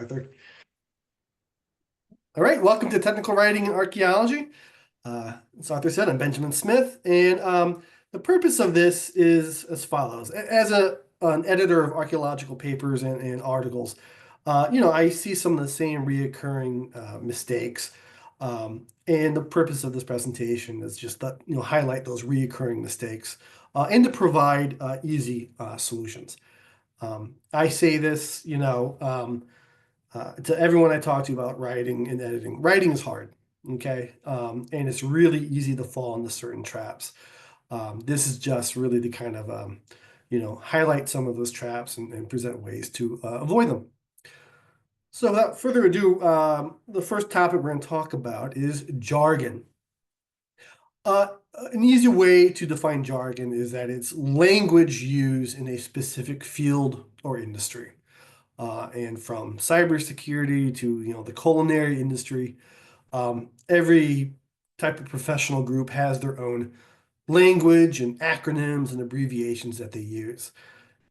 Arthur. All right, welcome to Technical Writing and Archaeology. As Arthur said, I'm Benjamin Smith, and the purpose of this is as follows. As an editor of archaeological papers and articles, I see some of the same reoccurring mistakes. And the purpose of this presentation is just to highlight those reoccurring mistakes and to provide easy solutions. I say this, to everyone I talk to about writing and editing. Writing is hard, okay? And it's really easy to fall into certain traps. This is just really to kind of, highlight some of those traps and present ways to avoid them. So without further ado, the first topic we're going to talk about is jargon. An easy way to define jargon is that it's language used in a specific field or industry. And from cybersecurity to the culinary industry, every type of professional group has their own language and acronyms and abbreviations that they use.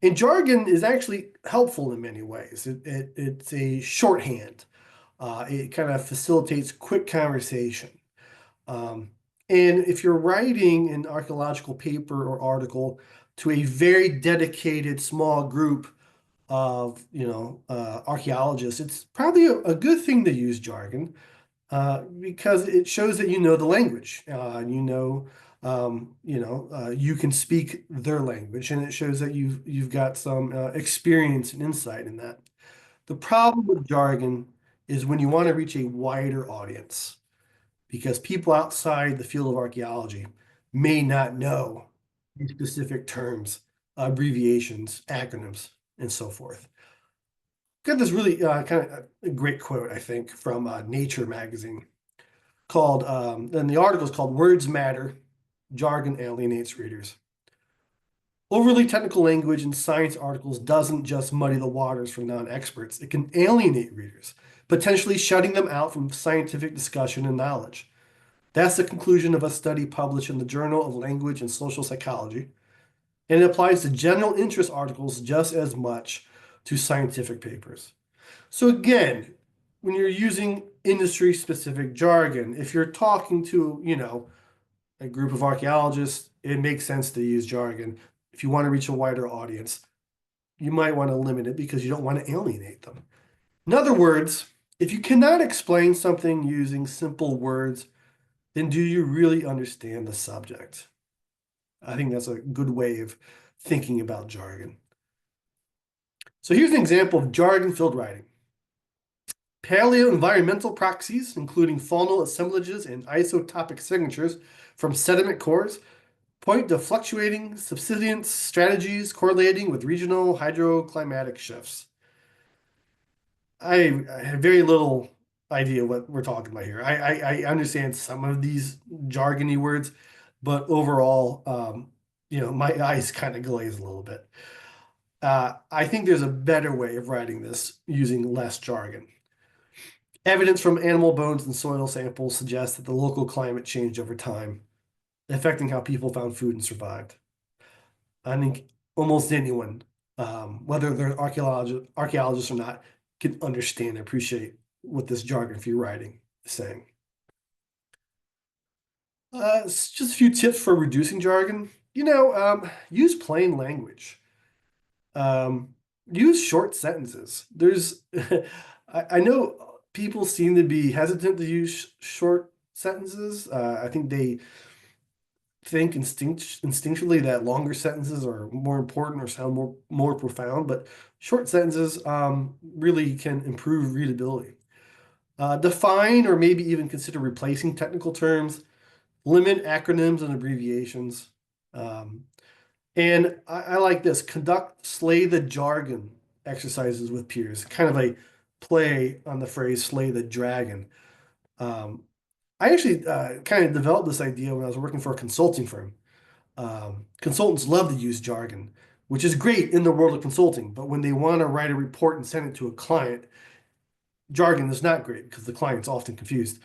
And jargon is actually helpful in many ways. It's a shorthand. It kind of facilitates quick conversation. Um, and if you're writing an archaeological paper or article to a very dedicated small group of archaeologists, it's probably a good thing to use jargon because it shows that you know the language. You can speak their language, and it shows that you've got some experience and insight in that. The problem with jargon is when you want to reach a wider audience, because people outside the field of archaeology may not know these specific terms, abbreviations, acronyms, and so forth. Got this really kind of a great quote, I think, from Nature magazine called, and the article is called Words Matter, Jargon Alienates Readers. Overly technical language in science articles doesn't just muddy the waters for non-experts, it can alienate readers, potentially shutting them out from scientific discussion and knowledge. That's the conclusion of a study published in the Journal of Language and Social Psychology, and it applies to general interest articles just as much to scientific papers. So again, when you're using industry-specific jargon, if you're talking to, a group of archaeologists, it makes sense to use jargon. If you want to reach a wider audience, you might want to limit it because you don't want to alienate them. In other words, if you cannot explain something using simple words, then do you really understand the subject? I think that's a good way of thinking about jargon. So here's an example of jargon-filled writing. Paleoenvironmental proxies, including faunal assemblages and isotopic signatures from sediment cores, point to fluctuating subsidence strategies correlating with regional hydroclimatic shifts. I have very little idea what we're talking about here. I understand some of these jargony words, but overall, my eyes kind of glaze a little bit. I think there's a better way of writing this using less jargon. Evidence from animal bones and soil samples suggests that the local climate changed over time, affecting how people found food and survived. I think almost anyone, whether they're archaeologists or not, can understand and appreciate what this jargon for your writing is saying. It's just a few tips for reducing jargon. Use plain language. Use short sentences. I know people seem to be hesitant to use short sentences. I think they think instinctually that longer sentences are more important or sound more profound, but short sentences really can improve readability. Define or maybe even consider replacing technical terms, limit acronyms and abbreviations. And I like this, conduct slay the jargon exercises with peers, kind of a play on the phrase slay the dragon. I actually kind of developed this idea when I was working for a consulting firm. Consultants love to use jargon, which is great in the world of consulting, but when they want to write a report and send it to a client, jargon is not great because the client's often confused.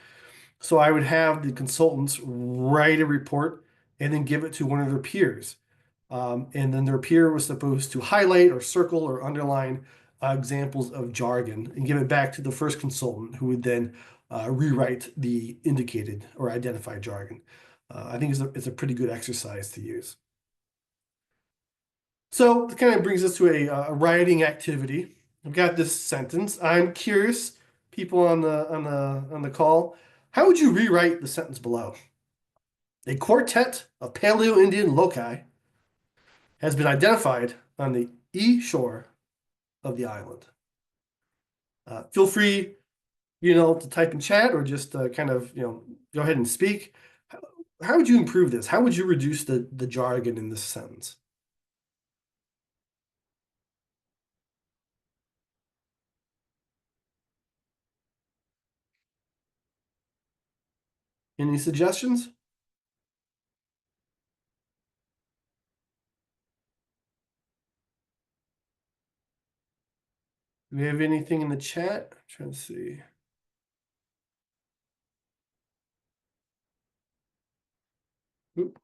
So I would have the consultants write a report and then give it to one of their peers. And then their peer was supposed to highlight or circle or underline examples of jargon and give it back to the first consultant who would then rewrite the indicated or identified jargon. I think it's a pretty good exercise to use. So it kind of brings us to a writing activity. I've got this sentence. I'm curious, people on the call, how would you rewrite the sentence below? A quartet of Paleo-Indian loci has been identified on the E shore of the island. Feel free, to type in chat or just kind of, go ahead and speak. How would you improve this? How would you reduce the jargon in this sentence? Any suggestions? Do we have anything in the chat? I'm trying to see. Oop.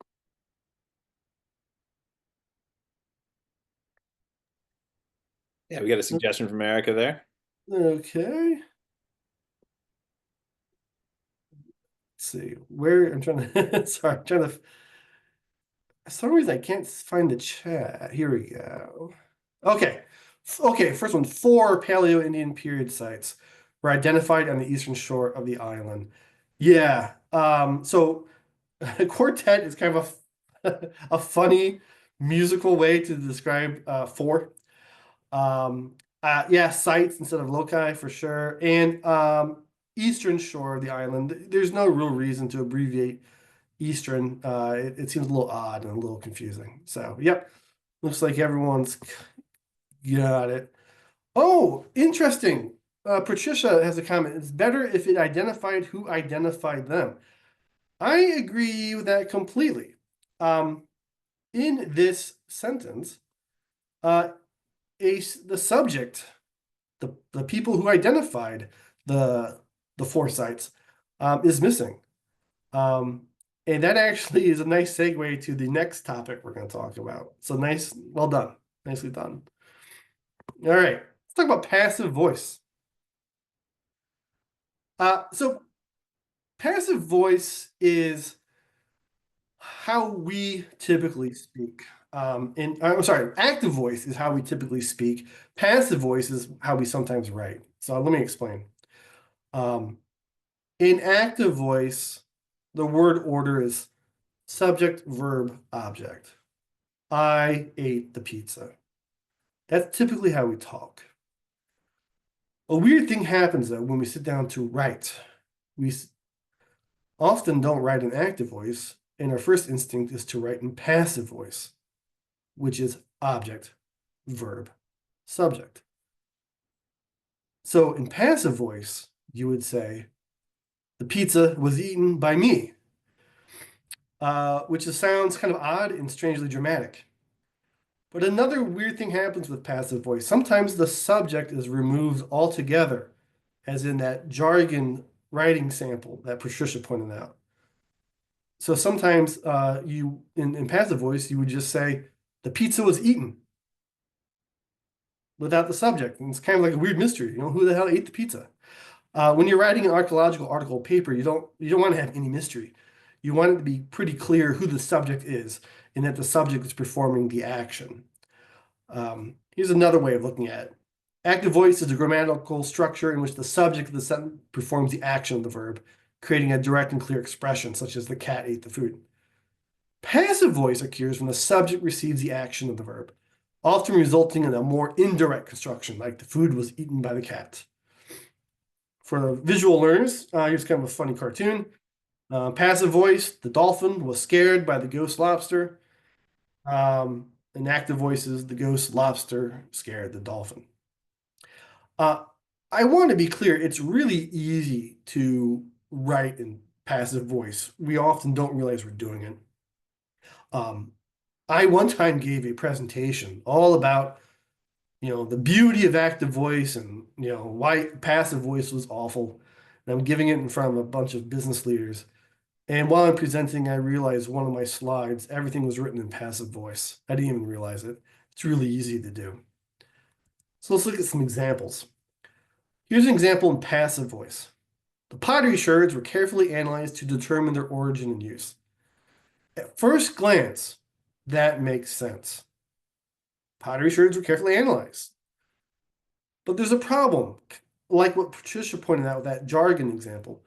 Yeah, we got a suggestion from Erica there. Okay. Let's see. Where I'm trying to sorry, I'm trying to for some reason I can't find the chat. Here we go. Okay. Okay, first one. 4 Paleo-Indian period sites were identified on the eastern shore of the island. Yeah. So quartet is kind of a funny musical way to describe 4. Yeah, sites instead of loci for sure. And eastern shore of the island. There's no real reason to abbreviate eastern. It seems a little odd and a little confusing. So, yep, looks like everyone's got it. Oh, interesting. Patricia has a comment. It's better if it identified who identified them. I agree with that completely. In this sentence, uh, the subject, the people who identified the 4 sites, is missing. And that actually is a nice segue to the next topic we're going to talk about. So nice, well done, nicely done. All right, let's talk about passive voice. So passive voice is how we typically speak. And I'm sorry, active voice is how we typically speak. Passive voice is how we sometimes write. So let me explain. In active voice, the word order is subject, verb, object. I ate the pizza. That's typically how we talk. A weird thing happens though when we sit down to write. We often don't write in active voice, and our first instinct is to write in passive voice, which is object, verb, subject. So in passive voice, you would say, the pizza was eaten by me, which sounds kind of odd and strangely dramatic. But another weird thing happens with passive voice. Sometimes the subject is removed altogether, as in that jargon writing sample that Patricia pointed out. So sometimes you in passive voice, you would just say, the pizza was eaten without the subject. And it's kind of like a weird mystery, who the hell ate the pizza? When you're writing an archaeological article paper, you don't want to have any mystery. You want it to be pretty clear who the subject is and that the subject is performing the action. Here's another way of looking at it. Active voice is a grammatical structure in which the subject of the sentence performs the action of the verb, creating a direct and clear expression, such as the cat ate the food. Passive voice occurs when the subject receives the action of the verb, often resulting in a more indirect construction, like the food was eaten by the cat. For the visual learners, here's kind of a funny cartoon. Passive voice, the dolphin was scared by the ghost lobster. And active voices, the ghost lobster scared the dolphin. I want to be clear, it's really easy to write in passive voice. We often don't realize we're doing it. I one time gave a presentation all about, the beauty of active voice and, why passive voice was awful. And I'm giving it in front of a bunch of business leaders. And while I'm presenting, I realized one of my slides, everything was written in passive voice. I didn't even realize it. It's really easy to do. So let's look at some examples. Here's an example in passive voice. The pottery sherds were carefully analyzed to determine their origin and use. At first glance, that makes sense. Pottery sherds were carefully analyzed. But there's a problem, like what Patricia pointed out with that jargon example.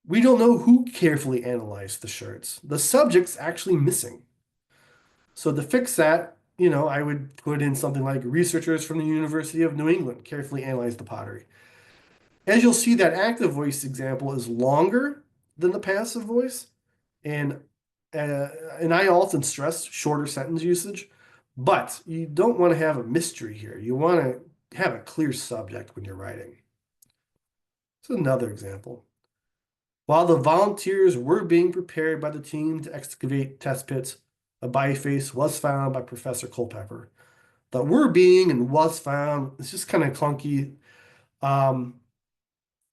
We don't know who carefully analyzed the sherds. The subject's actually missing. So to fix that, I would put in something like researchers from the University of New England carefully analyzed the pottery. As you'll see, that active voice example is longer than the passive voice, and and I often stress shorter sentence usage, but you don't want to have a mystery here. You want to have a clear subject when you're writing. So another example. While the volunteers were being prepared by the team to excavate test pits, a biface was found by Professor Culpepper. The were being and was found, it's just kind of clunky. Um,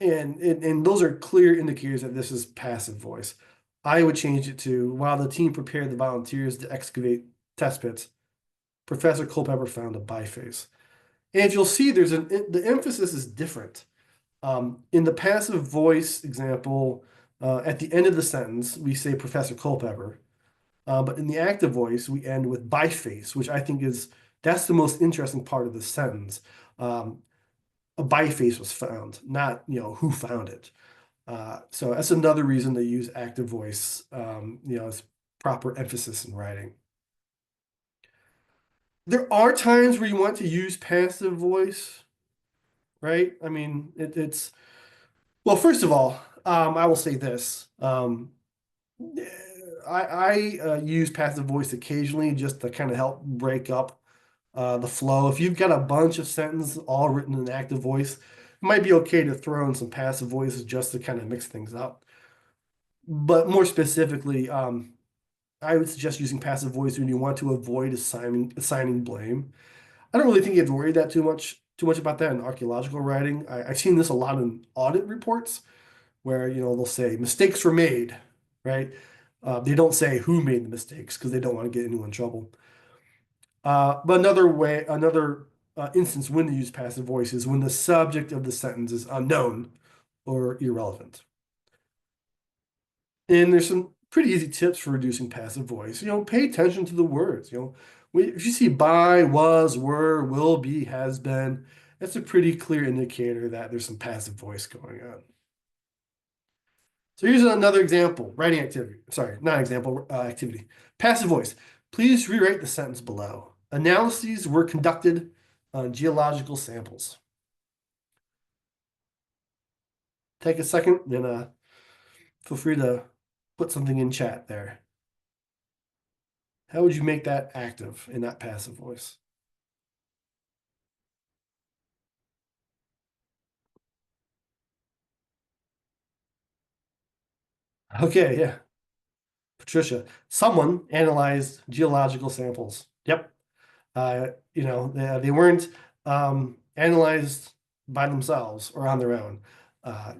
and those are clear indicators that this is passive voice. I would change it to while the team prepared the volunteers to excavate test pits, Professor Culpepper found a biface. And if you'll see, the emphasis is different. In the passive voice example, at the end of the sentence, we say Professor Culpepper. But in the active voice, we end with biface, which I think that's the most interesting part of the sentence. A biface was found, not who found it. So that's another reason to use active voice, as proper emphasis in writing. There are times where you want to use passive voice, right? I mean, it's well, first of all, I will say this. I use passive voice occasionally just to kind of help break up the flow. If you've got a bunch of sentences all written in active voice, it might be okay to throw in some passive voices just to kind of mix things up. But more specifically, I would suggest using passive voice when you want to avoid assigning blame. I don't really think you have to worry that too much about that in archaeological writing. I've seen this a lot in audit reports where they'll say mistakes were made, right? They don't say who made the mistakes because they don't want to get anyone in trouble. But another instance when to use passive voice is when the subject of the sentence is unknown or irrelevant. And there's some pretty easy tips for reducing passive voice. Pay attention to the words. If you see by, was, were, will be, has been, that's a pretty clear indicator that there's some passive voice going on. So here's another example, writing activity. Sorry, not example, activity. Passive voice. Please rewrite the sentence below. Analyses were conducted on geological samples. Take a second and feel free to put something in chat there. How would you make that active and not passive voice? Okay, yeah. Patricia, someone analyzed geological samples. Yep. They weren't analyzed by themselves or on their own.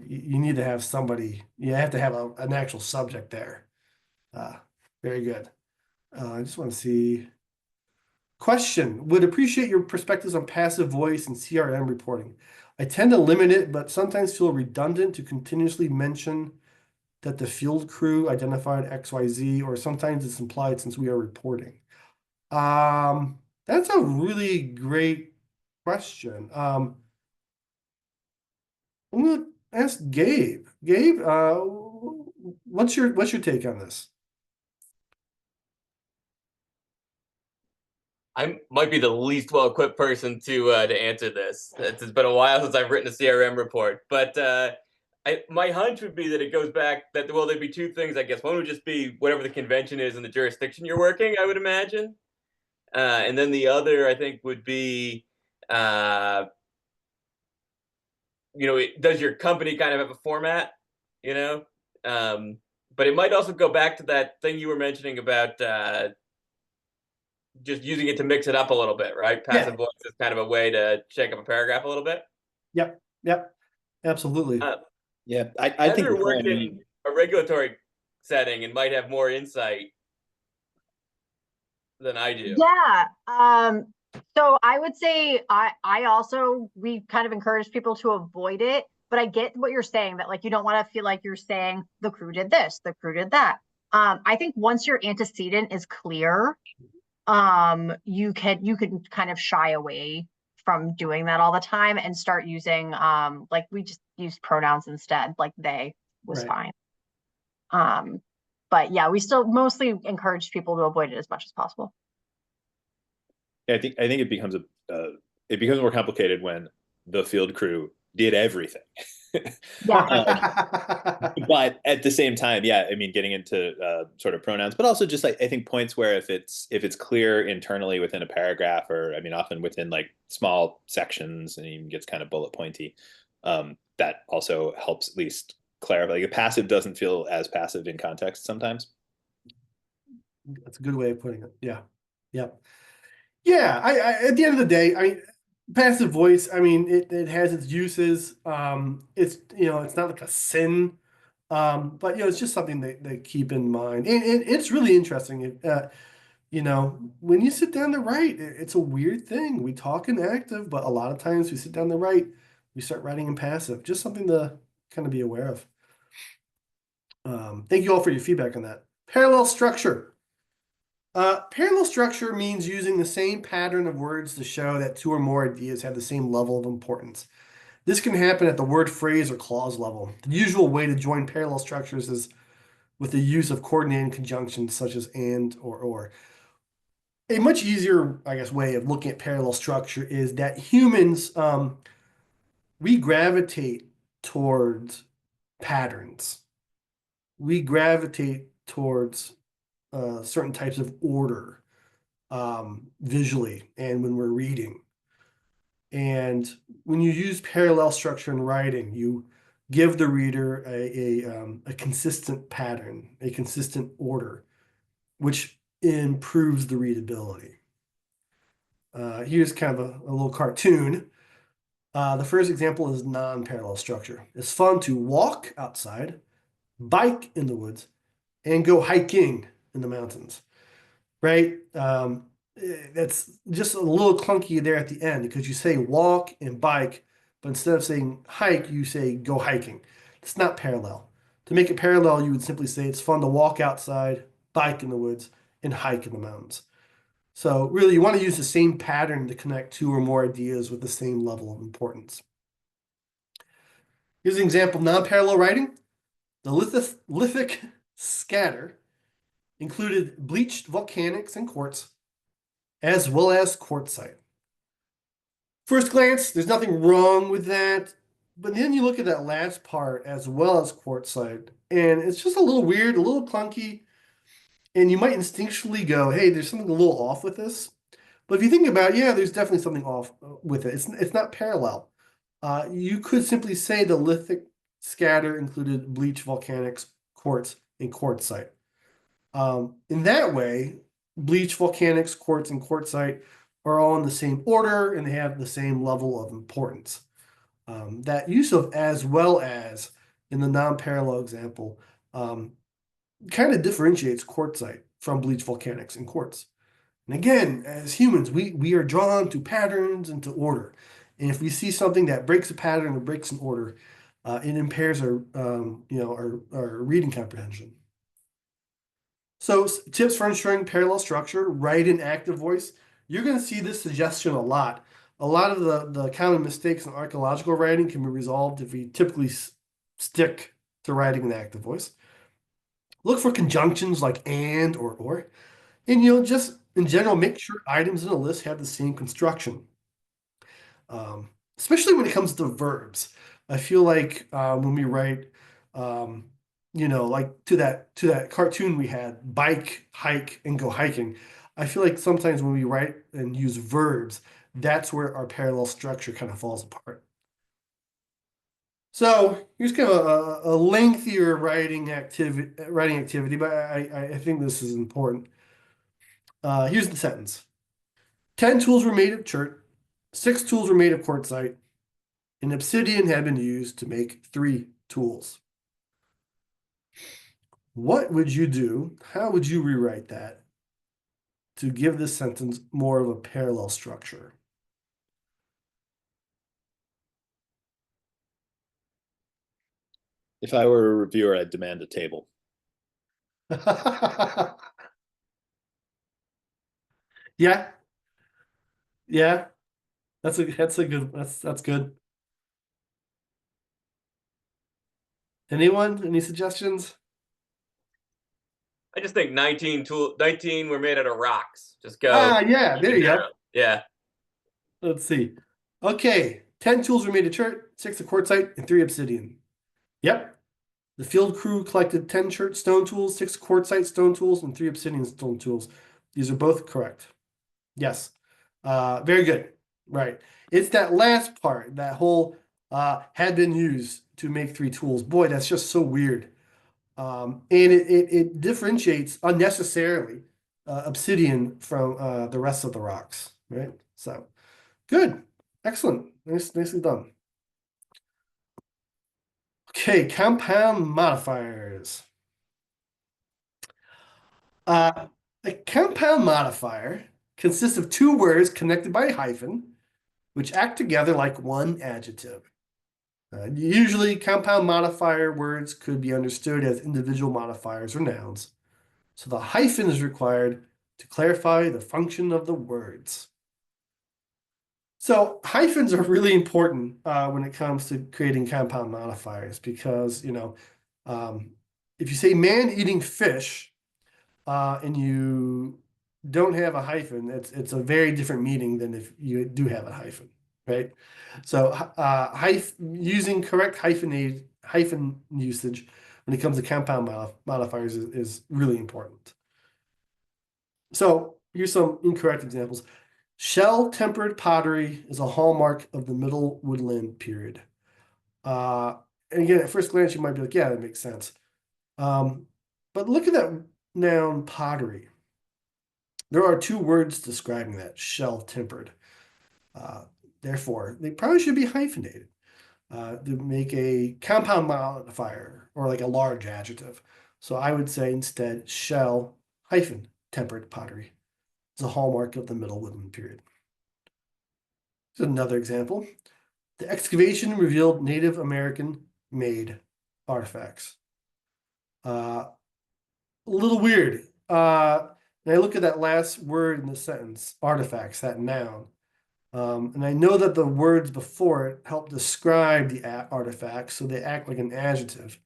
You need to have somebody, you have to have an actual subject there. Very good. I just want to see. Question, would appreciate your perspectives on passive voice and CRM reporting. I tend to limit it, but sometimes feel redundant to continuously mention that the field crew identified XYZ, or sometimes it's implied since we are reporting. That's a really great question. I'm gonna ask Gabe. Gabe, what's your take on this? I might be the least well-equipped person to answer this. It's been a while since I've written a CRM report, but my hunch would be that it goes back that there'd be two things, I guess. One would just be whatever the convention is in the jurisdiction you're working, I would imagine, and then the other I think would be, does your company kind of have a format, but it might also go back to that thing you were mentioning about just using it to mix it up a little bit, right? Passive voice is kind of a way to shake up a paragraph a little bit. Yep, absolutely. Yeah, I think Heather worked in a regulatory setting and might have more insight than I do. Yeah. So I would say I also, we kind of encourage people to avoid it, but I get what you're saying, that like you don't want to feel like you're saying the crew did this, the crew did that. I think once your antecedent is clear, you can kind of shy away from doing that all the time and start using like we just use pronouns instead, like they was Right. fine. But yeah, we still mostly encourage people to avoid it as much as possible. Yeah, I think it becomes more complicated when the field crew did everything. But at the same time, yeah, I mean, getting into sort of pronouns, but also just like I think points where if it's clear internally within a paragraph, or I mean, often within like small sections, and even gets kind of bullet pointy, that also helps at least clarify. Like a passive doesn't feel as passive in context sometimes. That's a good way of putting it. Yeah. Yep. Yeah. I at the end of the day, passive voice, I mean, it has its uses. It's, it's not like a sin. But it's just something that keep in mind. And it's really interesting. When you sit down to write, it's a weird thing. We talk in active, but a lot of times we sit down to write, we start writing in passive. Just something to kind of be aware of. Thank you all for your feedback on that. Parallel structure. Parallel structure means using the same pattern of words to show that two or more ideas have the same level of importance. This can happen at the word, phrase, or clause level. The usual way to join parallel structures is with the use of coordinating conjunctions such as and or. A much easier, I guess, way of looking at parallel structure is that humans, we gravitate towards patterns. We gravitate towards certain types of order visually and when we're reading. And when you use parallel structure in writing, you give the reader a consistent pattern, a consistent order, which improves the readability. Here's kind of a little cartoon. The first example is non-parallel structure. It's fun to walk outside, bike in the woods, and go hiking in the mountains, right? That's just a little clunky there at the end because you say walk and bike, but instead of saying hike, you say go hiking. It's not parallel. To make it parallel, you would simply say it's fun to walk outside, bike in the woods, and hike in the mountains. So really, you want to use the same pattern to connect two or more ideas with the same level of importance. Here's an example of non-parallel writing. The lithic scatter included bleached volcanics and quartz, as well as quartzite. First glance, there's nothing wrong with that. But then you look at that last part, as well as quartzite, and it's just a little weird, a little clunky. And you might instinctually go, hey, there's something a little off with this. But if you think about it, yeah, there's definitely something off with it. It's not parallel. You could simply say the lithic scatter included bleached volcanics, quartz, and quartzite. In that way, bleached volcanics, quartz, and quartzite are all in the same order and they have the same level of importance. That use of as well as in the non-parallel example kind of differentiates quartzite from bleached volcanics and quartz. And again, as humans, we are drawn to patterns and to order. And if we see something that breaks a pattern or breaks an order, it impairs our our reading comprehension. So tips for ensuring parallel structure: write in active voice. You're going to see this suggestion a lot. A lot of the common mistakes in archaeological writing can be resolved if we typically stick to writing in active voice. Look for conjunctions like and or. And just in general, make sure items in a list have the same construction. Especially when it comes to verbs. I feel like when we write, like to that cartoon we had, bike, hike, and go hiking. I feel like sometimes when we write and use verbs, that's where our parallel structure kind of falls apart. So here's kind of a lengthier writing activity, but I think this is important. Here's the sentence. 10 tools were made of chert, 6 tools were made of quartzite, and obsidian had been used to make 3 tools. What would you do? How would you rewrite that to give this sentence more of a parallel structure? If I were a reviewer, I'd demand a table. Yeah, yeah, that's a good that's good. Anyone? Any suggestions? I just think 19 were made out of rocks. Just go. Ah, yeah, there you go. Yeah. Let's see. Okay, 10 tools were made of chert, 6 of quartzite, and 3 obsidian. Yep. The field crew collected 10 chert stone tools, 6 quartzite stone tools, and 3 obsidian stone tools. These are both correct. Yes. Very good. Right. It's that last part, that whole had been used to make 3 tools. Boy, that's just so weird. And it differentiates unnecessarily obsidian from the rest of the rocks, right? So good. Excellent. Nicely done. Okay, compound modifiers. A compound modifier consists of 2 words connected by a hyphen, which act together like one adjective. Usually, compound modifier words could be understood as individual modifiers or nouns. So the hyphen is required to clarify the function of the words. So hyphens are really important when it comes to creating compound modifiers because, if you say man eating fish and you don't have a hyphen, it's a very different meaning than if you do have a hyphen, right? So using correct hyphen usage when it comes to compound modifiers is really important. So here's some incorrect examples. Shell-tempered pottery is a hallmark of the Middle Woodland period. And again, at first glance, you might be like, yeah, that makes sense. But look at that noun pottery. There are 2 words describing that, shell-tempered. Therefore, they probably should be hyphenated to make a compound modifier or like a large adjective. So I would say instead shell-tempered pottery. It's a hallmark of the Middle Woodland period. Here's another example. The excavation revealed Native American made artifacts. A little weird. And I look at that last word in the sentence, artifacts, that noun. And I know that the words before it help describe the artifacts, so they act like an adjective.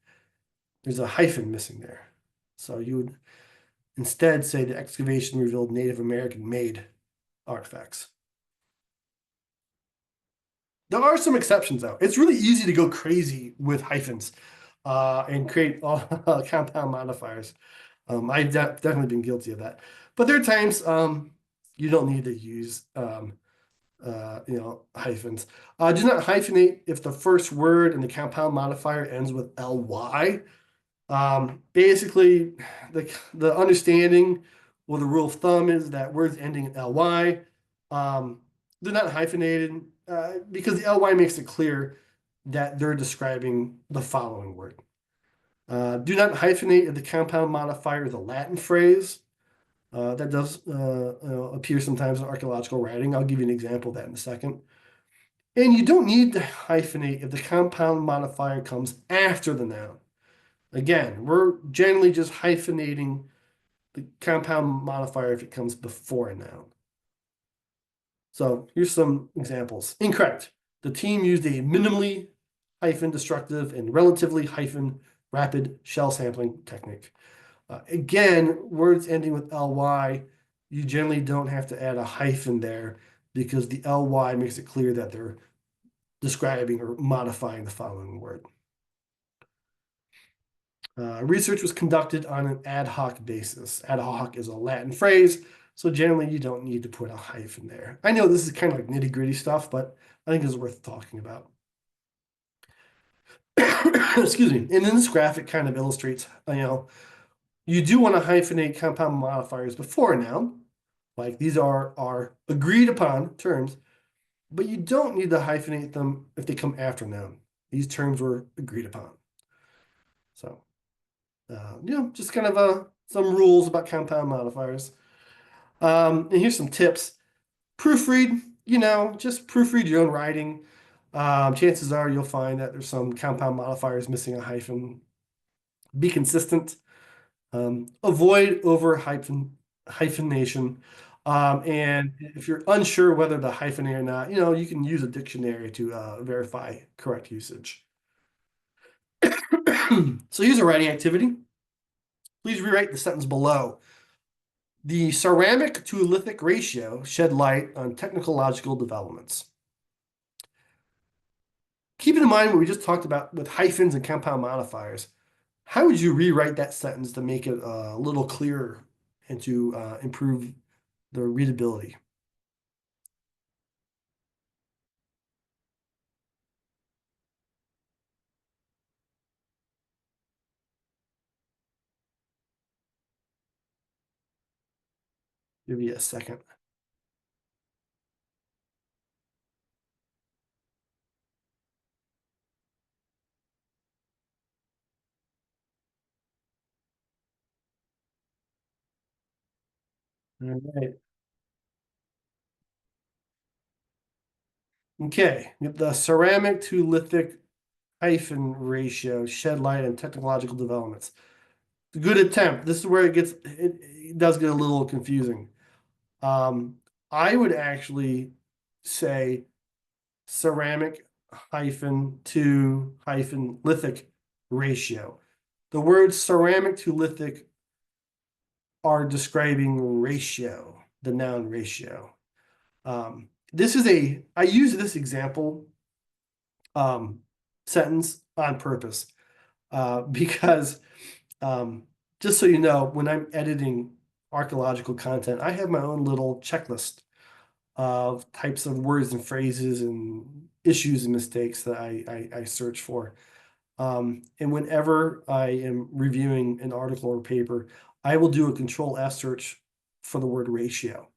There's a hyphen missing there. So you would instead say the excavation revealed Native American made artifacts. There are some exceptions, though. It's really easy to go crazy with hyphens and create compound modifiers. I've definitely been guilty of that. But there are times you don't need to use hyphens. Do not hyphenate if the first word in the compound modifier ends with ly. Basically, the understanding or the rule of thumb is that words ending in ly, they're not hyphenated because the ly makes it clear that they're describing the following word. Do not hyphenate if the compound modifier is a Latin phrase. That does appear sometimes in archaeological writing. I'll give you an example of that in a second. And you don't need to hyphenate if the compound modifier comes after the noun. Again, we're generally just hyphenating the compound modifier if it comes before a noun. So here's some examples. Incorrect. The team used a minimally hyphen destructive and relatively hyphen rapid shell sampling technique. Again, words ending with ly, you generally don't have to add a hyphen there because the ly makes it clear that they're describing or modifying the following word. Research was conducted on an ad hoc basis. Ad hoc is a Latin phrase, so generally you don't need to put a hyphen there. I know this is kind of like nitty-gritty stuff, but I think it's worth talking about. Excuse me. And then this graphic kind of illustrates, you do want to hyphenate compound modifiers before a noun, like these are agreed upon terms, but you don't need to hyphenate them if they come after a noun. These terms were agreed upon. So, just kind of some rules about compound modifiers. And here's some tips. Proofread, just proofread your own writing. Chances are you'll find that there's some compound modifiers missing a hyphen. Be consistent. Avoid over hyphenation. And if you're unsure whether to hyphenate or not, you can use a dictionary to verify correct usage. So here's a writing activity. Please rewrite the sentence below. The ceramic to lithic ratio shed light on technological developments. Keeping in mind what we just talked about with hyphens and compound modifiers, how would you rewrite that sentence to make it a little clearer and to improve the readability? Give you a second. All right. Okay, the ceramic to lithic hyphen ratio shed light on technological developments. Good attempt. This is where it does get a little confusing. I would actually say ceramic hyphen to hyphen lithic ratio. The words ceramic to lithic are describing ratio, the noun ratio. I use this example sentence on purpose because just so you know, when I'm editing archaeological content, I have my own little checklist of types of words and phrases and issues and mistakes that I search for. And whenever I am reviewing an article or paper, I will do a Control F search for the word ratio.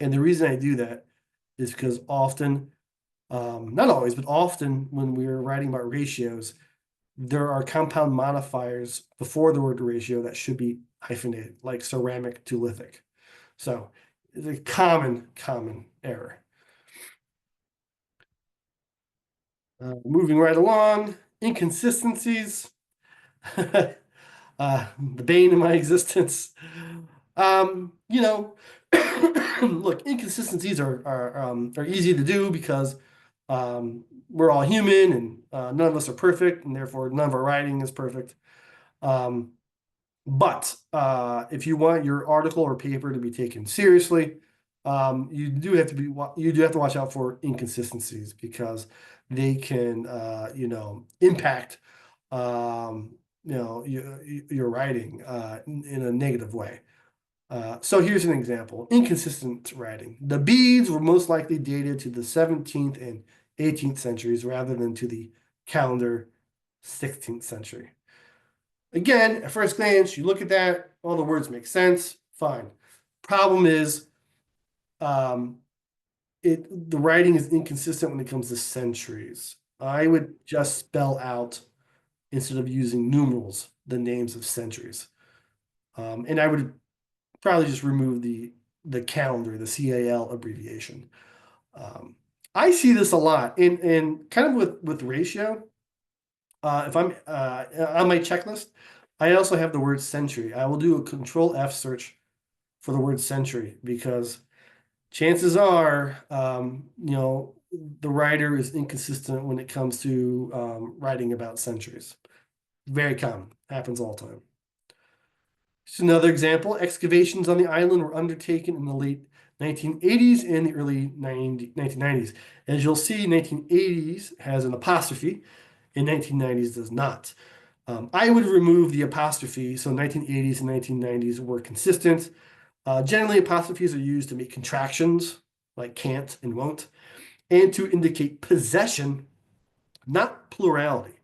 And the reason I do that is because often, not always, but often when we're writing about ratios, there are compound modifiers before the word ratio that should be hyphenated, like ceramic to lithic. So it's a common error. Moving right along, inconsistencies. The bane of my existence. Look, inconsistencies are easy to do because we're all human and none of us are perfect, and therefore none of our writing is perfect. But if you want your article or paper to be taken seriously, you do have to watch out for inconsistencies because they can impact your writing in a negative way. So here's an example. Inconsistent writing. The beads were most likely dated to the 17th and 18th centuries rather than to the calendar 16th century. Again, at first glance, you look at that, all the words make sense, fine. Problem is, the writing is inconsistent when it comes to centuries. I would just spell out, instead of using numerals, the names of centuries. And I would probably just remove the calendar, the CAL abbreviation. I see this a lot in kind of with ratio. If I'm on my checklist, I also have the word century. I will do a Control F search for the word century because chances are, the writer is inconsistent when it comes to writing about centuries. Very common, happens all the time. Just another example, excavations on the island were undertaken in the late 1980s and the early 1990s. As you'll see, 1980s has an apostrophe and 1990s does not. I would remove the apostrophe, so 1980s and 1990s were consistent. Generally, apostrophes are used to make contractions, like can't and won't, and to indicate possession, not plurality.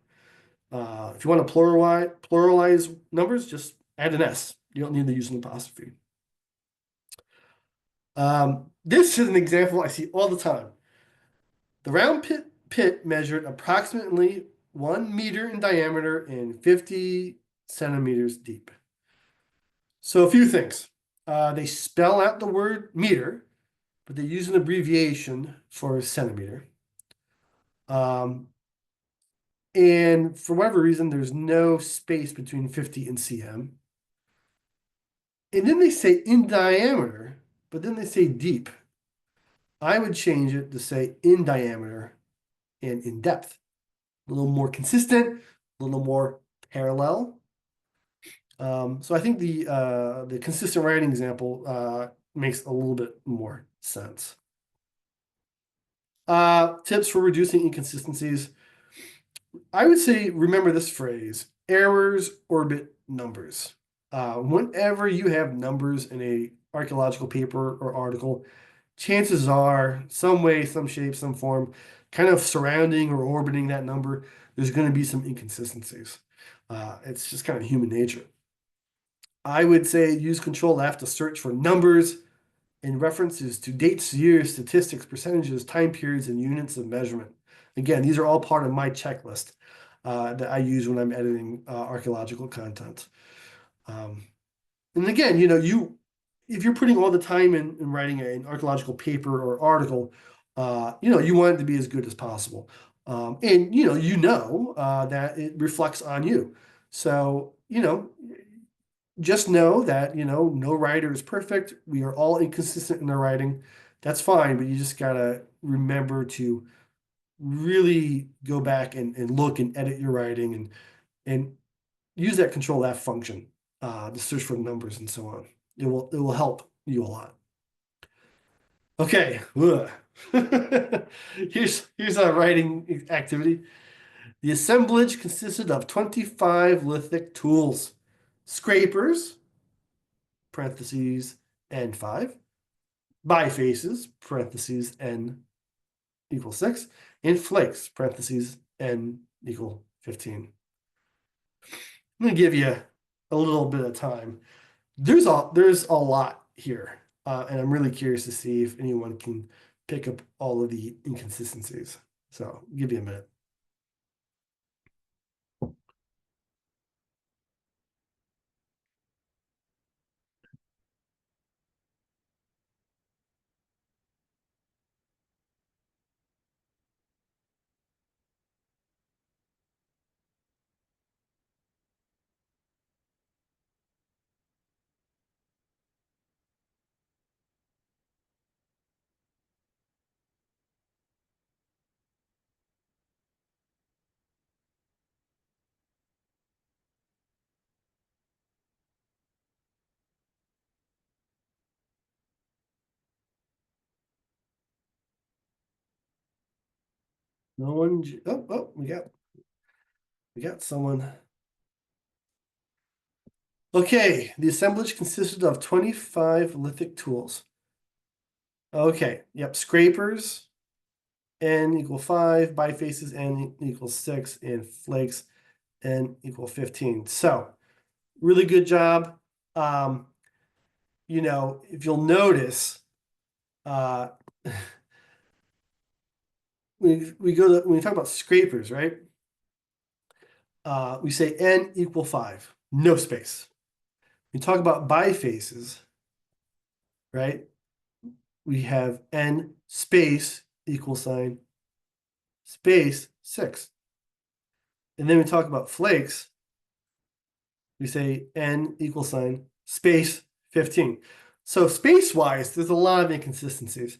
If you want to pluralize numbers, just add an S. You don't need to use an apostrophe. This is an example I see all the time. The round pit measured approximately 1 meter in diameter and 50 centimeters deep. So a few things. They spell out the word meter, but they use an abbreviation for centimeter. And for whatever reason, there's no space between 50 and cm. And then they say in diameter, but then they say deep. I would change it to say in diameter and in depth. A little more consistent, a little more parallel. So I think the consistent writing example makes a little bit more sense. Tips for reducing inconsistencies. I would say remember this phrase: errors orbit numbers. Whenever you have numbers in a archaeological paper or article, chances are some way, some shape, some form, kind of surrounding or orbiting that number, there's going to be some inconsistencies. It's just kind of human nature. I would say use Control F to search for numbers and references to dates, years, statistics, percentages, time periods, and units of measurement. Again, these are all part of my checklist that I use when I'm editing archaeological content. And again, if you're putting all the time in writing an archaeological paper or article, you want it to be as good as possible. And that it reflects on you. So, just know that, no writer is perfect. We are all inconsistent in our writing. That's fine, but you just gotta remember to really go back and look and edit your writing and use that Control F function to search for numbers and so on. It will help you a lot. Okay. Here's a writing activity. The assemblage consisted of 25 lithic tools: scrapers, parentheses, N5, bifaces, parentheses, N equals 6, and flakes, parentheses, N equal 15. I'm going to give you a little bit of time. There's a lot here, and I'm really curious to see if anyone can pick up all of the inconsistencies. So I'll give you a minute. No one. Oh, we got someone. Okay, the assemblage consisted of 25 lithic tools. Okay, yep, scrapers, N equal 5, bifaces, N equals 6, and flakes, N equal 15. So, really good job. If you'll notice, when we talk about scrapers, right? We say N equal 5, no space. We talk about bifaces, right? We have N space equal sign space 6. And then we talk about flakes. We say N equal sign space 15. So space-wise, there's a lot of inconsistencies.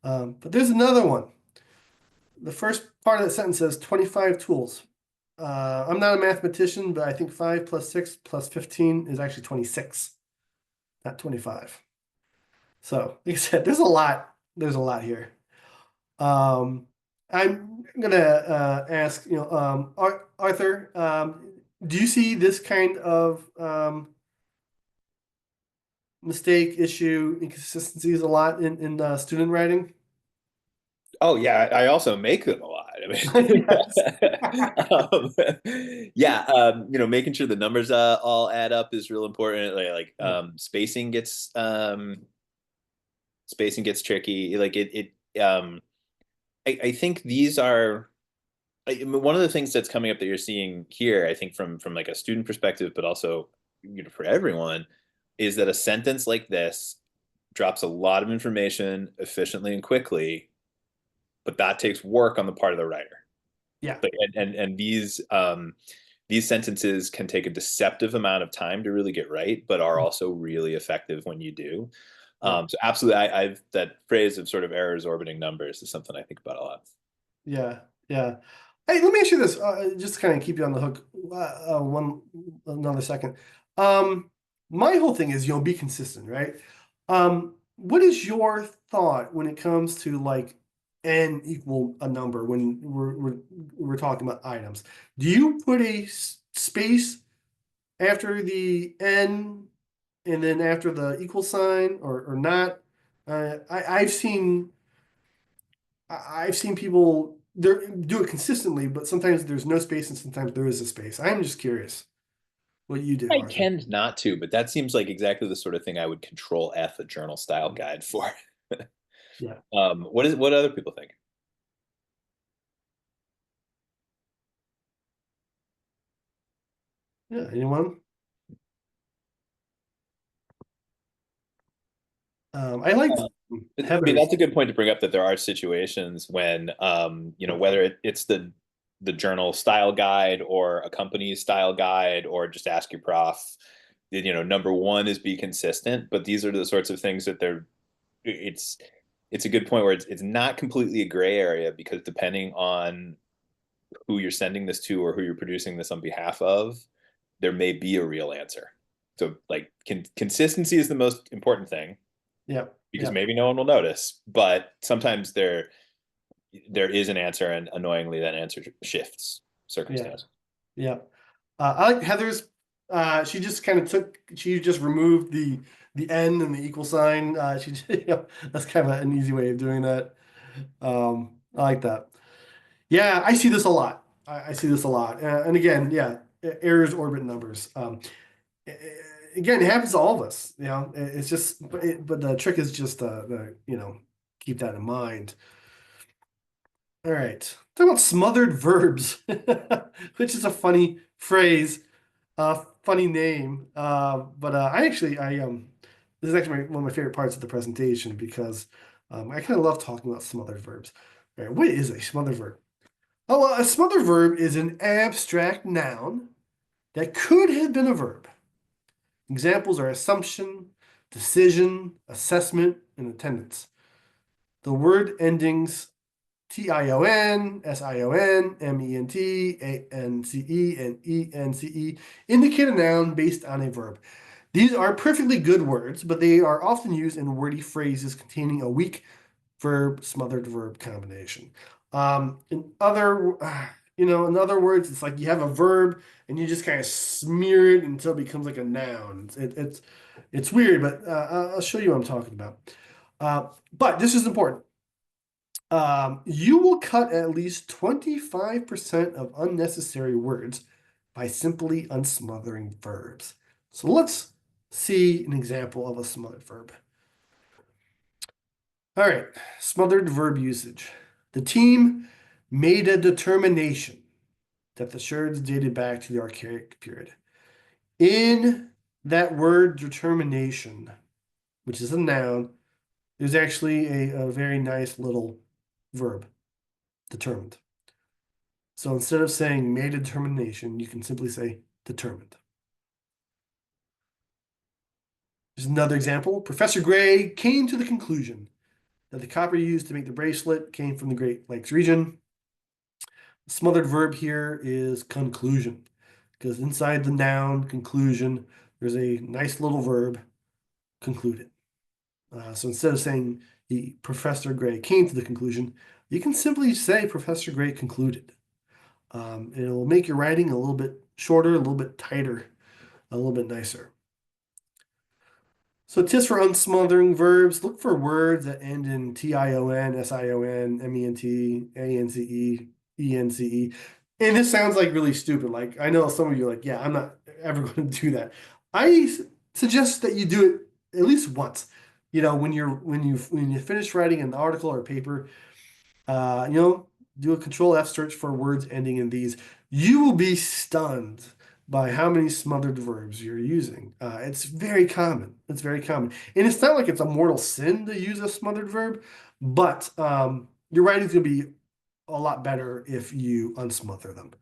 But there's another one. The first part of that sentence says 25 tools. I'm not a mathematician, but I think 5 plus 6 plus 15 is actually 26, not 25. So, like I said, there's a lot here. I'm gonna ask, Arthur, do you see this kind of mistake, issue, inconsistencies a lot in student writing? Oh yeah, I also make them a lot. I mean, making sure the numbers all add up is real important. Spacing gets tricky. I think these are one of the things that's coming up that you're seeing here. I think from like a student perspective, but also for everyone. is that a sentence like this drops a lot of information efficiently and quickly, but that takes work on the part of the writer. Yeah. But and these sentences can take a deceptive amount of time to really get right, but are also really effective when you do. So absolutely, I've that phrase of sort of errors orbiting numbers is something I think about a lot. Yeah, yeah. Hey, let me ask you this, just to kind of keep you on the hook, another second. My whole thing is, be consistent, right? What is your thought when it comes to like n equal a number when we're talking about items? Do you put a space after the n and then after the equal sign or not? I've seen people do it consistently, but sometimes there's no space and sometimes there is a space. I'm just curious what you do, I Arthur. tend not to, but that seems like exactly the sort of thing I would control F a journal style guide for. Yeah. What do other people think? Yeah. Anyone? I like I mean, Heather's. that's a good point to bring up, that there are situations when, whether it's the journal style guide or a company's style guide or just ask your prof, number one is be consistent, but these are the sorts of things that it's a good point where it's not completely a gray area, because depending on who you're sending this to or who you're producing this on behalf of, there may be a real answer. So like consistency is the most important thing. Yeah. Because maybe no one will notice, but sometimes there is an answer, and annoyingly that answer shifts circumstance. Yeah. I like Heather's. She just removed the n and the equal sign. That's kind of an easy way of doing that. I like that. Yeah, I see this a lot. I see this a lot. And again, errors orbit numbers. Again, it happens to all of us. It's just, but the trick is just keep that in mind. All right, talk about smothered verbs, which is a funny phrase, funny name. But this is actually one of my favorite parts of the presentation, because I kind of love talking about smothered verbs. All right, what is a smothered verb? Oh, well, a smothered verb is an abstract noun that could have been a verb. Examples are assumption, decision, assessment, and attendance. The word endings tion, sion, ment, ance, and ence indicate a noun based on a verb. These are perfectly good words, but they are often used in wordy phrases containing a weak verb smothered verb combination. In other words, it's like you have a verb and you just kind of smear it until it becomes like a noun. It's weird, but I'll show you what I'm talking about. But this is important. You will cut at least 25% of unnecessary words by simply unsmothering verbs. So let's see an example of a smothered verb. All right, smothered verb usage. The team made a determination that the sherds dated back to the Archaic period. In that word determination, which is a noun, there's actually a very nice little verb, determined. So instead of saying made a determination, you can simply say determined. There's another example. Professor Gray came to the conclusion that the copper used to make the bracelet came from the Great Lakes region. The smothered verb here is conclusion, because inside the noun conclusion, there's a nice little verb, concluded. So instead of saying the Professor Gray came to the conclusion, you can simply say Professor Gray concluded. It will make your writing a little bit shorter, a little bit tighter, a little bit nicer. So tips for unsmothering verbs: look for words that end in tion, sion, ment, ance, ence. And this sounds like really stupid. Like, I know some of you are like, yeah, I'm not ever going to do that. I suggest that you do it at least once. When you finish writing an article or a paper, do a Control F search for words ending in these. You will be stunned by how many smothered verbs you're using. It's very common. It's very common. And it's not like it's a mortal sin to use a smothered verb, but your writing's going to be a lot better if you unsmother them.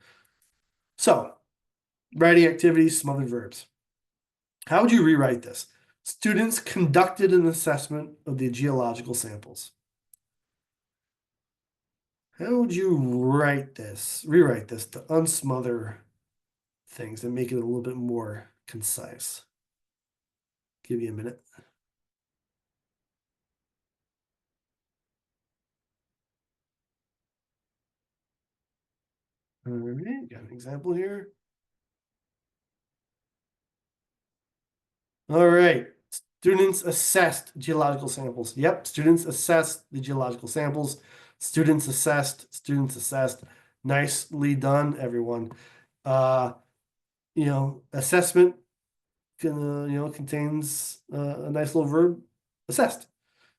So, writing activities, smothered verbs. How would you rewrite this? Students conducted an assessment of the geological samples. How would you rewrite this to unsmother things and make it a little bit more concise? Give you a minute. All right, got an example here. All right, students assessed geological samples. Yep, students assessed the geological samples. Students assessed. Nicely done, everyone. Assessment contains a nice little verb, assessed.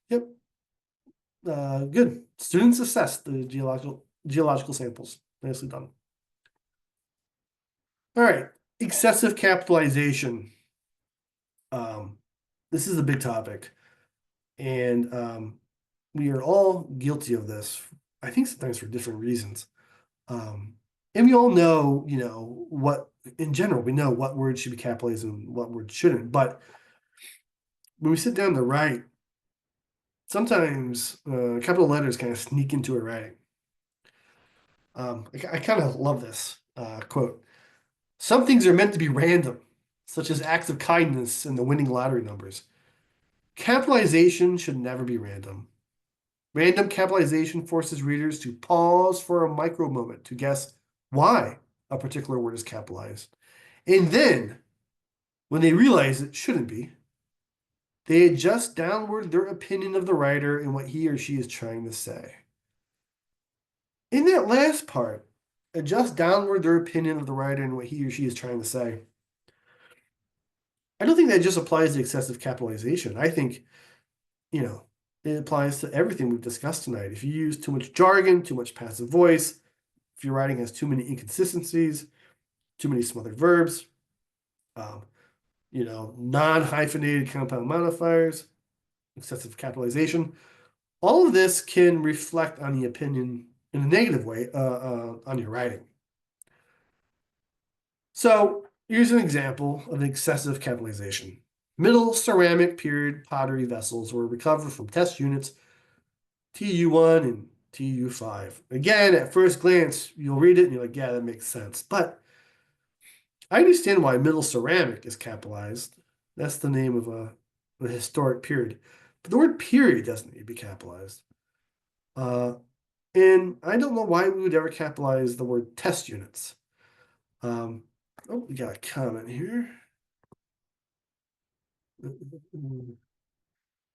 Yep. Good. Students assessed the geological samples. Nicely done. All right, excessive capitalization. This is a big topic, and we are all guilty of this. I think sometimes for different reasons. And we all know, what in general, we know what words should be capitalized and what words shouldn't. But when we sit down to write, sometimes capital letters kind of sneak into our writing. I kind of love this quote. Some things are meant to be random, such as acts of kindness and the winning lottery numbers. Capitalization should never be random. Random capitalization forces readers to pause for a micro moment to guess why a particular word is capitalized. And then, when they realize it shouldn't be, they adjust downward their opinion of the writer and what he or she is trying to say. In that last part, adjust downward their opinion of the writer and what he or she is trying to say. I don't think that just applies to excessive capitalization. I think, it applies to everything we've discussed tonight. If you use too much jargon, too much passive voice, if your writing has too many inconsistencies, too many smothered verbs, non-hyphenated compound modifiers, excessive capitalization, all of this can reflect on the opinion in a negative way on your writing. So here's an example of excessive capitalization. Middle ceramic period pottery vessels were recovered from test units TU1 and TU5. Again, at first glance, you'll read it and you're like, yeah, that makes sense. But I understand why middle ceramic is capitalized. That's the name of a historic period. But the word period doesn't need to be capitalized. And I don't know why we would ever capitalize the word test units. We got a comment here.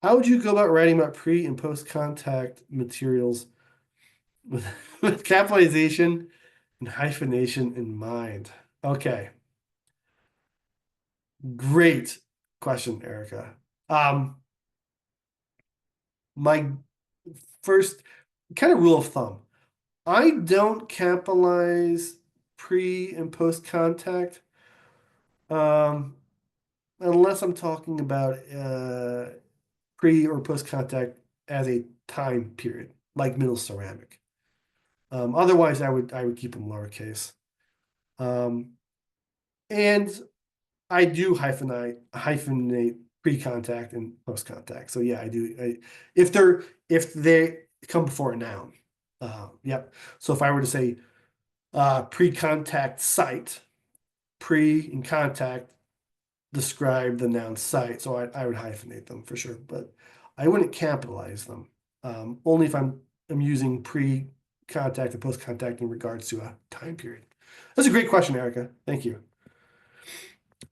How would you go about writing about pre and post contact materials with capitalization and hyphenation in mind? Okay. Great question, Erica. My first kind of rule of thumb, I don't capitalize pre and post contact unless I'm talking about pre or post contact as a time period, like middle ceramic. Otherwise, I would keep them lowercase. And I do hyphenate pre-contact and post-contact. So yeah, I do. If they come before a noun. Yep. So if I were to say pre-contact site, pre and contact describe the noun site. So I would hyphenate them for sure, but I wouldn't capitalize them. Only if I'm using pre-contact and post-contact in regards to a time period. That's a great question, Erica. Thank you.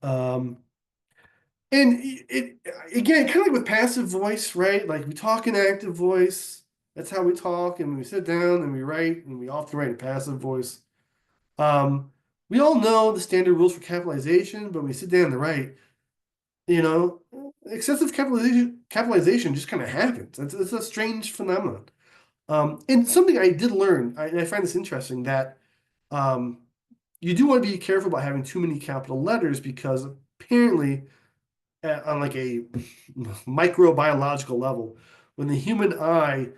And it again, kind of like with passive voice, right? Like we talk in active voice. That's how we talk, and we sit down and we write, and we often write in passive voice. We all know the standard rules for capitalization, but when we sit down to write, excessive capitalization just kind of happens. It's a strange phenomenon. And something I did learn, and I find this interesting, that you do want to be careful about having too many capital letters because apparently on like a microbiological level, when the human eye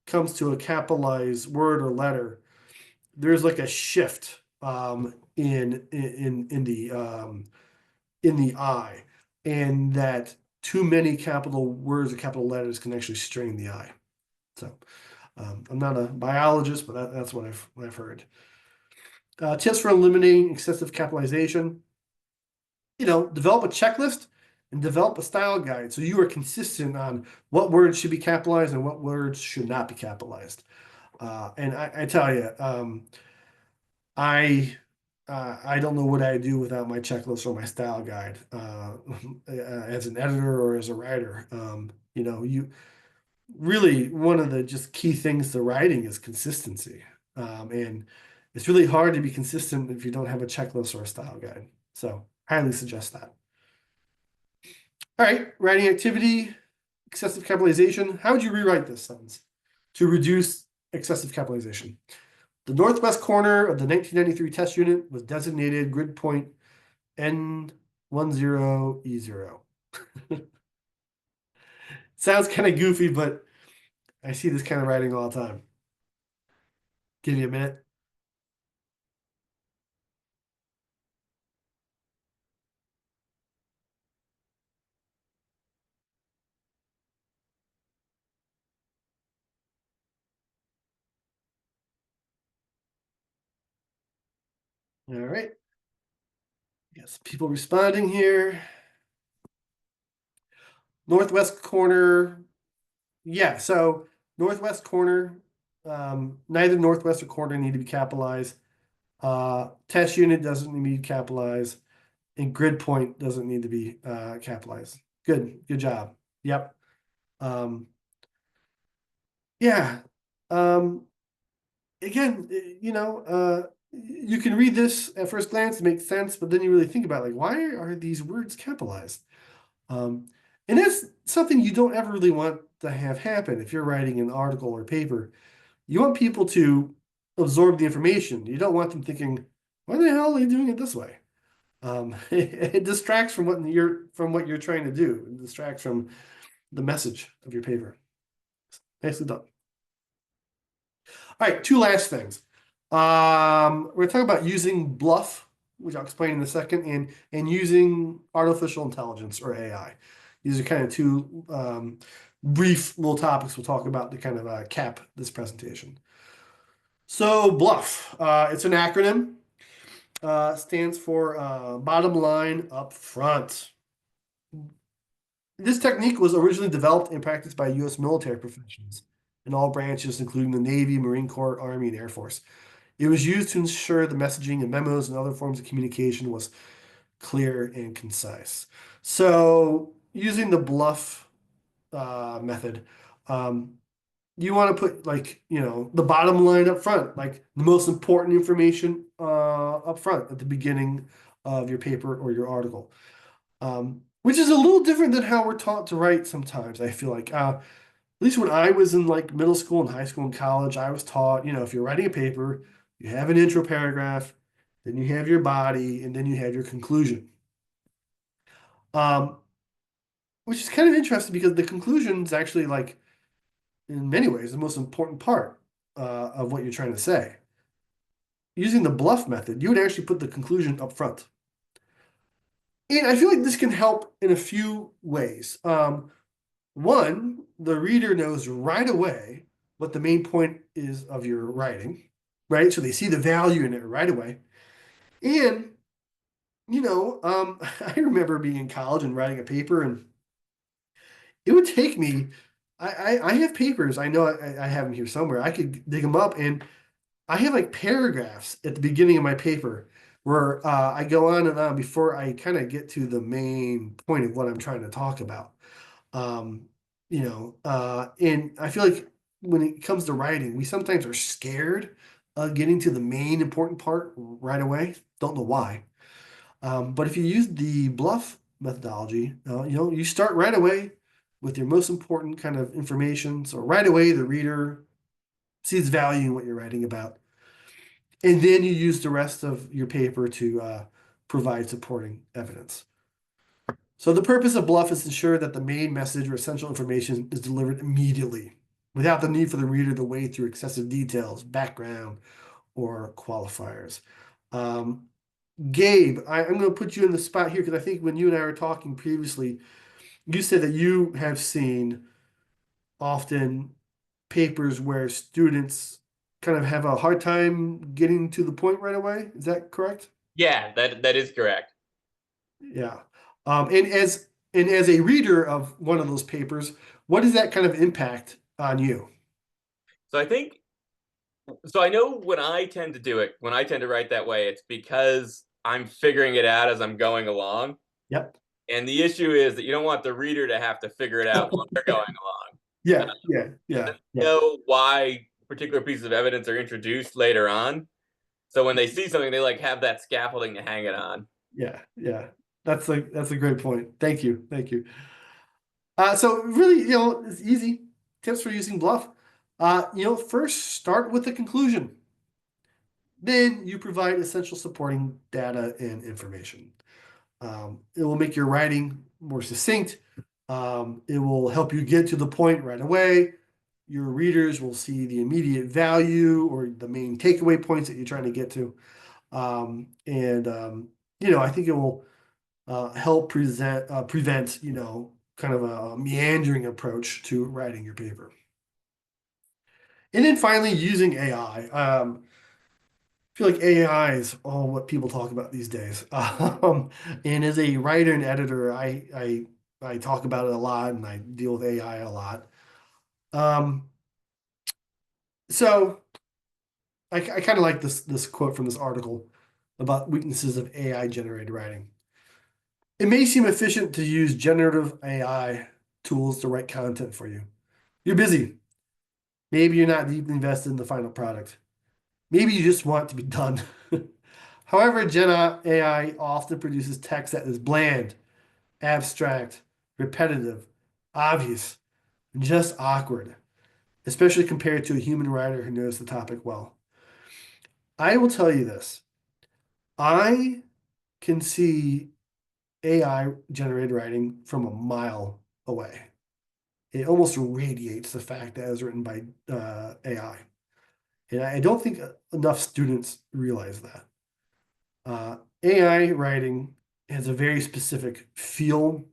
comes to a capitalized word or letter, there's like a shift in the eye, and that too many capital words or capital letters can actually strain the eye. So I'm not a biologist, but that's what I've heard. Tips for eliminating excessive capitalization. Develop a checklist and develop a style guide so you are consistent on what words should be capitalized and what words should not be capitalized. And I tell you, I don't know what I'd do without my checklist or my style guide as an editor or as a writer. You really, one of the just key things to writing is consistency. And it's really hard to be consistent if you don't have a checklist or a style guide. So highly suggest that. All right, writing activity, excessive capitalization. How would you rewrite this sentence to reduce excessive capitalization? The northwest corner of the 1993 test unit was designated grid point N10E0. Sounds kind of goofy, but I see this kind of writing all the time. Give you a minute. All right. Yes, people responding here. Northwest corner. Yeah, so northwest corner, neither northwest or corner need to be capitalized. Test unit doesn't need to be capitalized, and grid point doesn't need to be capitalized. Good job. Yep. Yeah. Again, you can read this at first glance, it makes sense, but then you really think about like, why are these words capitalized? And that's something you don't ever really want to have happen if you're writing an article or paper. You want people to absorb the information. You don't want them thinking, why the hell are they doing it this way? It distracts from what you're trying to do. It distracts from the message of your paper. Nicely done. All right, two last things. We're talking about using bluff, which I'll explain in a second, and using artificial intelligence or AI. These are kind of two brief little topics we'll talk about to kind of cap this presentation. So bluff, it's an acronym. Stands for bottom line up front. This technique was originally developed and practiced by U.S. military professionals in all branches, including the Navy, Marine Corps, Army, and Air Force. It was used to ensure the messaging and memos and other forms of communication was clear and concise. So using the bluff method, you want to put the bottom line up front, like the most important information up front at the beginning of your paper or your article, which is a little different than how we're taught to write sometimes. I feel like at least when I was in like middle school and high school and college, I was taught, if you're writing a paper, you have an intro paragraph, then you have your body, and then you have your conclusion. Which is kind of interesting because the conclusion is actually like, in many ways, the most important part of what you're trying to say. Using the bluff method, you would actually put the conclusion up front. And I feel like this can help in a few ways. One, the reader knows right away what the main point is of your writing, right? So they see the value in it right away. And, I remember being in college and writing a paper, and it would take me, I have papers, I know I have them here somewhere. I could dig them up, and I have like paragraphs at the beginning of my paper where I go on and on before I kind of get to the main point of what I'm trying to talk about. And I feel like when it comes to writing, we sometimes are scared of getting to the main important part right away. Don't know why. But if you use the bluff methodology, you start right away with your most important kind of information. So right away, the reader sees value in what you're writing about. And then you use the rest of your paper to provide supporting evidence. So the purpose of Bluff is to ensure that the main message or essential information is delivered immediately, without the need for the reader to wade through excessive details, background, or qualifiers. Gabe, I'm going to put you in the spot here because I think when you and I were talking previously, you said that you have seen often papers where students kind of have a hard time getting to the point right away. Is that correct? Yeah, that is correct. Yeah. And as a reader of one of those papers, what does that kind of impact on you? So I know when I tend to do it, when I tend to write that way, it's because I'm figuring it out as I'm going along. Yep. And the issue is that you don't want the reader to have to figure it out while they're going along. Yeah. Know why particular pieces of evidence are introduced later on. So when they see something, they like have that scaffolding to hang it on. Yeah. That's a great point. Thank you. So really, it's easy. Tips for using Bluff. First start with the conclusion. Then you provide essential supporting data and information. It will make your writing more succinct. It will help you get to the point right away. Your readers will see the immediate value or the main takeaway points that you're trying to get to. I think it will help prevent, kind of a meandering approach to writing your paper. And then finally, using AI. I feel like AI is all what people talk about these days. And as a writer and editor, I talk about it a lot, and I deal with AI a lot. So I kind of like this quote from this article about weaknesses of AI generated writing. It may seem efficient to use generative AI tools to write content for you. You're busy. Maybe you're not deeply invested in the final product. Maybe you just want it to be done. However, Gen AI often produces text that is bland, abstract, repetitive, obvious, and just awkward, especially compared to a human writer who knows the topic well. I will tell you this. I can see AI generated writing from a mile away. It almost radiates the fact that it was written by AI. And I don't think enough students realize that. AI writing has a very specific feel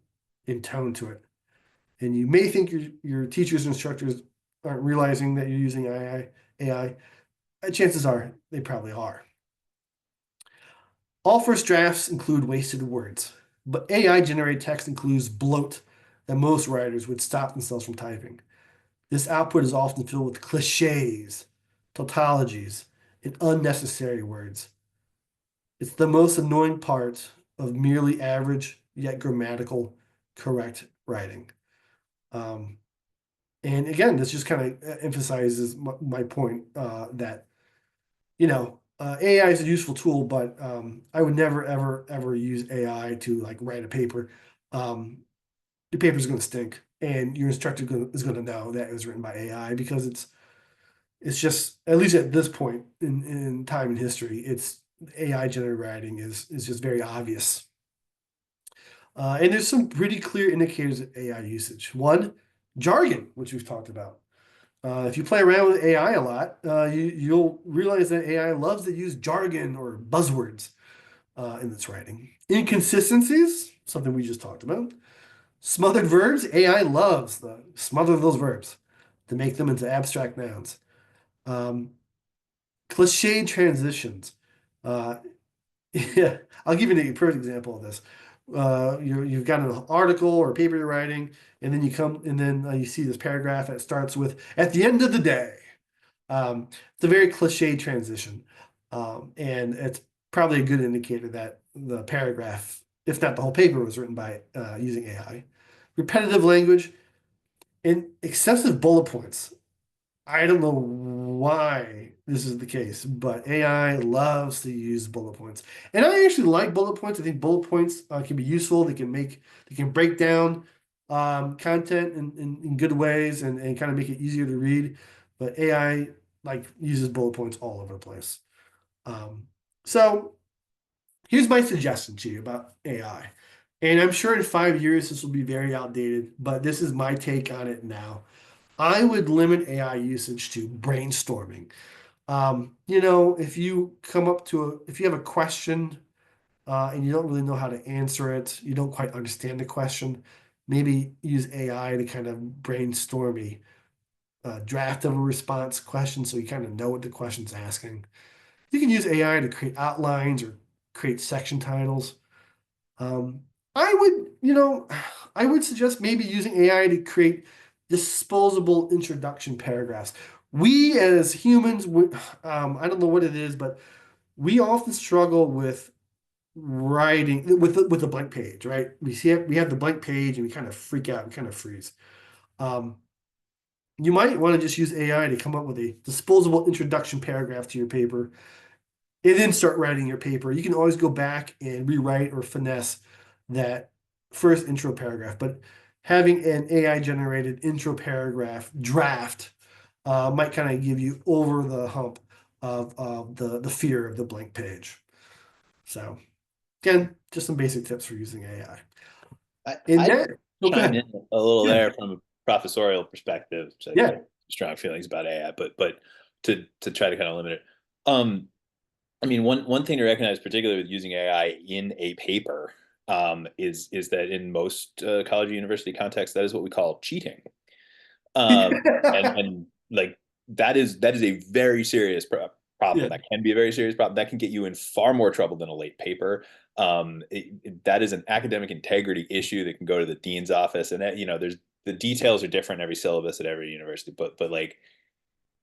and tone to it. And you may think your teachers and instructors aren't realizing that you're using AI. Chances are they probably are. All first drafts include wasted words, but AI generated text includes bloat that most writers would stop themselves from typing. This output is often filled with cliches, tautologies, and unnecessary words. It's the most annoying part of merely average yet grammatical correct writing. And again, this just kind of emphasizes my point that AI is a useful tool, but I would never ever use AI to like write a paper. The paper is going to stink, and your instructor is going to know that it was written by AI because it's just, at least at this point in time in history, it's AI generated writing is just very obvious. And there's some pretty clear indicators of AI usage. One, jargon, which we've talked about. If you play around with AI a lot, you'll realize that AI loves to use jargon or buzzwords in its writing. Inconsistencies, something we just talked about. Smothered verbs, AI loves the smother those verbs to make them into abstract nouns. Cliche transitions. Yeah, I'll give you a perfect example of this. You've got an article or paper you're writing, and then you see this paragraph that starts with "at the end of the day." It's a very cliche transition, and it's probably a good indicator that the paragraph, if not the whole paper, was written by using AI. Repetitive language and excessive bullet points. I don't know why this is the case, but AI loves to use bullet points. And I actually like bullet points. I think bullet points can be useful. They can break down content in good ways and kind of make it easier to read. But AI uses bullet points all over the place. So here's my suggestion to you about AI. And I'm sure in 5 years this will be very outdated, but this is my take on it now. I would limit AI usage to brainstorming. If you come up to if you have a question and you don't really know how to answer it, you don't quite understand the question, maybe use AI to kind of brainstorm a draft of a response question so you kind of know what the question's asking. You can use AI to create outlines or create section titles. Um, I would, I would suggest maybe using AI to create disposable introduction paragraphs. We as humans, I don't know what it is, but we often struggle with writing with a blank page, right? We have the blank page and we kind of freak out and kind of freeze. Um, you might want to just use AI to come up with a disposable introduction paragraph to your paper and then start writing your paper. You can always go back and rewrite or finesse that first intro paragraph, but having an AI generated intro paragraph draft might kind of give you over the hump of the fear of the blank page. So again, just some basic tips for using AI. I chime Okay. in a little Yeah. there from a professorial perspective, which I Yeah. have strong feelings about AI, but to try to kind of limit it. I mean, one thing to recognize, particularly with using AI in a paper, is that in most college or university contexts, that is what we call cheating. And like that is a very serious problem. Yeah. That can be a very serious problem. That can get you in far more trouble than a late paper. That is an academic integrity issue that can go to the dean's office, and that, there's the details are different every syllabus at every university, but like,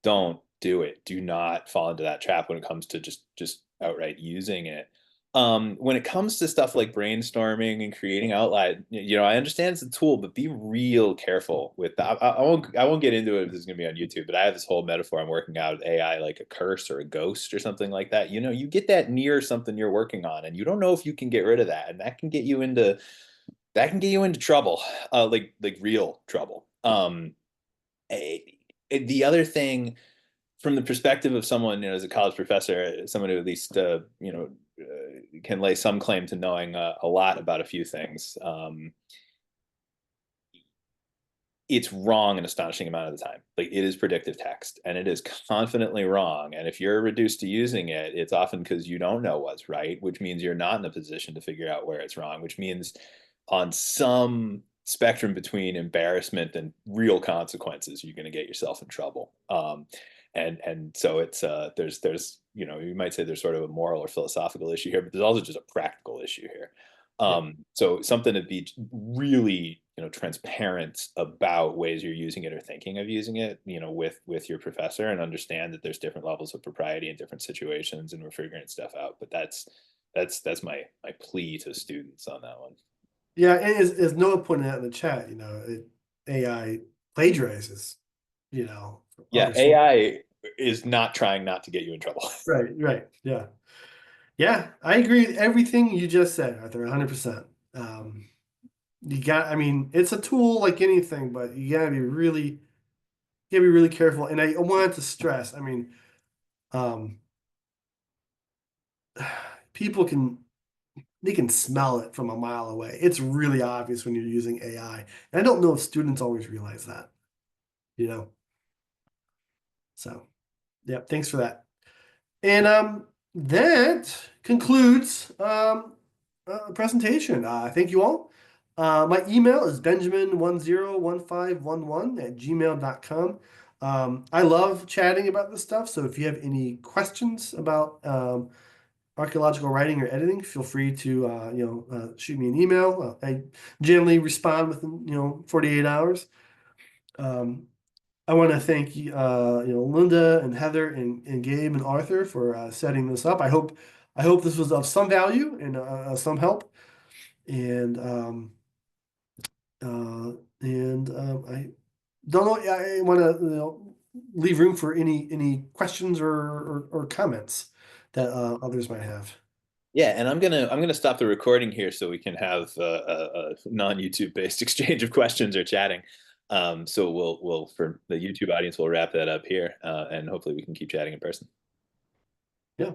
don't do it. Do not fall into that trap when it comes to just outright using it. When it comes to stuff like brainstorming and creating outline, I understand it's a tool, but be real careful with that. I won't get into it if this is gonna be on YouTube, but I have this whole metaphor I'm working out with AI like a curse or a ghost or something like that. You get that near something you're working on, and you don't know if you can get rid of that, and that can get you into trouble, like real trouble. The other thing, from the perspective of someone, as a college professor, someone who at least can lay some claim to knowing a lot about a few things, it's wrong an astonishing amount of the time. Like, it is predictive text, and it is confidently wrong. And if you're reduced to using it, it's often because you don't know what's right, which means you're not in a position to figure out where it's wrong, which means on some spectrum between embarrassment and real consequences, you're going to get yourself in trouble. And so it's there's you might say there's sort of a moral or philosophical issue here, but there's also just a practical issue here. So something to be really transparent about ways you're using it or thinking of using it, with your professor, and understand that there's different levels of propriety in different situations, and we're figuring stuff out. But that's my plea to students on that one. Yeah, and as Noah pointed out in the chat, AI plagiarizes, from Yeah, other sources. AI is not trying not to get you in trouble. Right, right. Yeah. Yeah, I agree with everything you just said, Arthur, 100%. I mean, it's a tool like anything, but you gotta be really careful. And I wanted to stress, I mean, um, people they can smell it from a mile away. It's really obvious when you're using AI. And I don't know if students always realize that, you know. So, yeah, thanks for that. And that concludes presentation. Thank you all. My email is benjamin101511@gmail.com. I love chatting about this stuff. So if you have any questions about archaeological writing or editing, feel free to shoot me an email. I generally respond within 48 hours. I want to thank Linda and Heather and Gabe and Arthur for setting this up. I hope this was of some value and some help. And I don't know. I want to leave room for any questions or comments that others might have. Yeah, and I'm gonna stop the recording here so we can have a non-YouTube based exchange of questions or chatting. So we'll for the YouTube audience, we'll wrap that up here, and hopefully we can keep chatting in person. Yeah.